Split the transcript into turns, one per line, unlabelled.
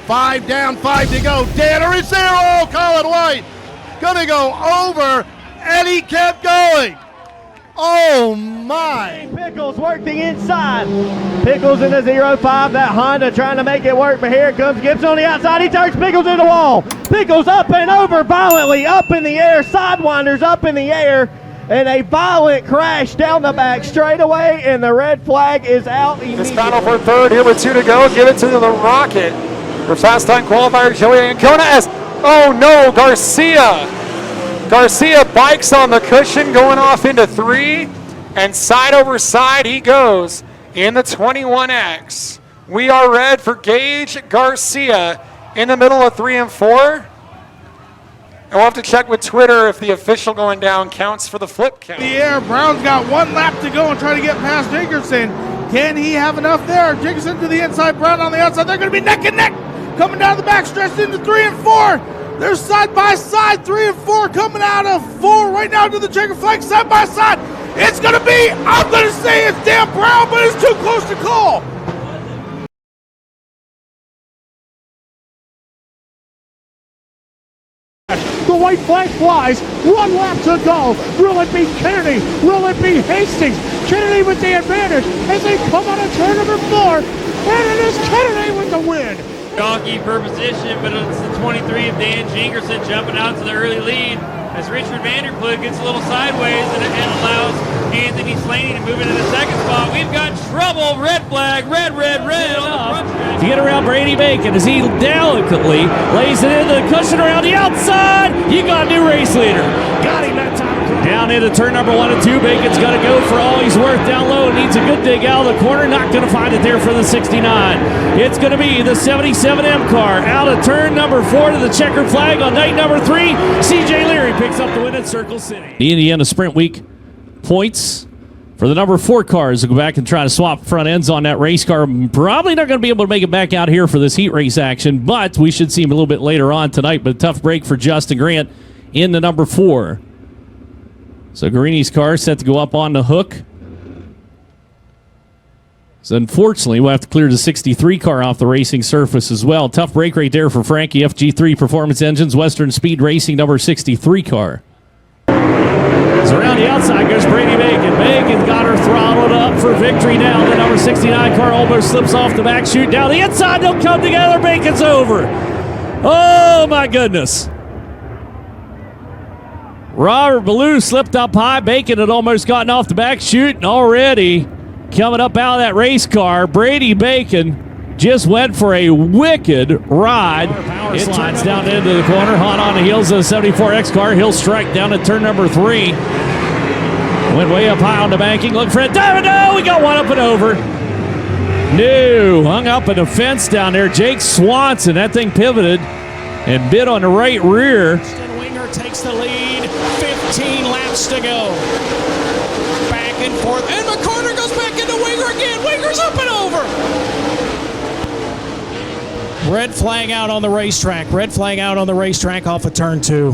5 down, 5 to go. Danner is there. Oh, Colin White gonna go over, and he kept going. Oh my!
Pickles work the inside. Pickles in the 0-5. That Honda trying to make it work, but here comes Gibson on the outside. He turns Pickles into the wall. Pickles up and over violently, up in the air. Sidewinders up in the air, and a violent crash down the back straightaway, and the red flag is out immediately.
It's battle for third here with 2 to go. Give it to the Rocket for fast time qualifier Joey Ancona as, oh no, Garcia bikes on the cushion going off into 3, and side over side he goes in the 21X. We are red for Gage Garcia in the middle of 3 and 4. And we'll have to check with Twitter if the official going down counts for the flip count.
The air, Brown's got 1 lap to go and try to get past Jacobson. Can he have enough there? Jacobson to the inside, Brown on the outside. They're going to be neck and neck coming down the back stretch into 3 and 4. They're side by side, 3 and 4 coming out of 4 right now to the checker flag, side by side. It's going to be, I'm going to say it's Dan Brown, but it's too close to call.
The white flag flies. 1 lap to go. Will it be Kennedy? Will it be Hastings? Kennedy with the advantage as they come out of turn number 4. And it is Kennedy with the win.
Donkey per position, but it's the 23 of Dan Jingerson jumping out to the early lead as Richard Vanderploeg gets a little sideways and allows Anthony Slaney to move into the second spot. We've got trouble. Red flag. Red on the front stretch.
To get around Brady Bacon as he delicately lays it into the cushion around the outside. You got a new race leader. Got him that time. Down into turn number 1 and 2. Bacon's got to go for all he's worth down low. Needs a good dig out of the corner. Not going to find it there for the 69. It's going to be the 77M car out of turn number 4 to the checkered flag on night number 3. CJ Leary picks up the win at Circle City. The Indiana Sprint Week points for the number 4 cars to go back and try to swap front ends on that race car. Probably not going to be able to make it back out here for this heat race action, but we should see him a little bit later on tonight. But a tough break for Justin Grant in the number 4. So Garini's car set to go up on the hook. So unfortunately, we'll have to clear the 63 car off the racing surface as well. Tough break right there for Frankie. FG3 Performance Engines, Western Speed Racing, number 63 car. So around the outside goes Brady Bacon. Bacon got her throttled up for victory now. The number 69 car almost slips off the back chute. Down the inside, they'll come together. Bacon's over. Oh, my goodness. Robert Ballou slipped up high. Bacon had almost gotten off the back chute, and already coming up out of that race car, Brady Bacon just went for a wicked ride. It slides down into the corner. Hot on the heels of the 74X car. He'll strike down at turn number 3. Went way up high on the banking. Look for it. No, we got one up and over. No, hung up in the fence down there. Jake Swanson, that thing pivoted and bit on the right rear.
Winger takes the lead. 15 laps to go. Back and forth. And McCorner goes back into Winger again. Winger's up and over. Red flag out on the racetrack. Red flag out on the racetrack off of turn 2.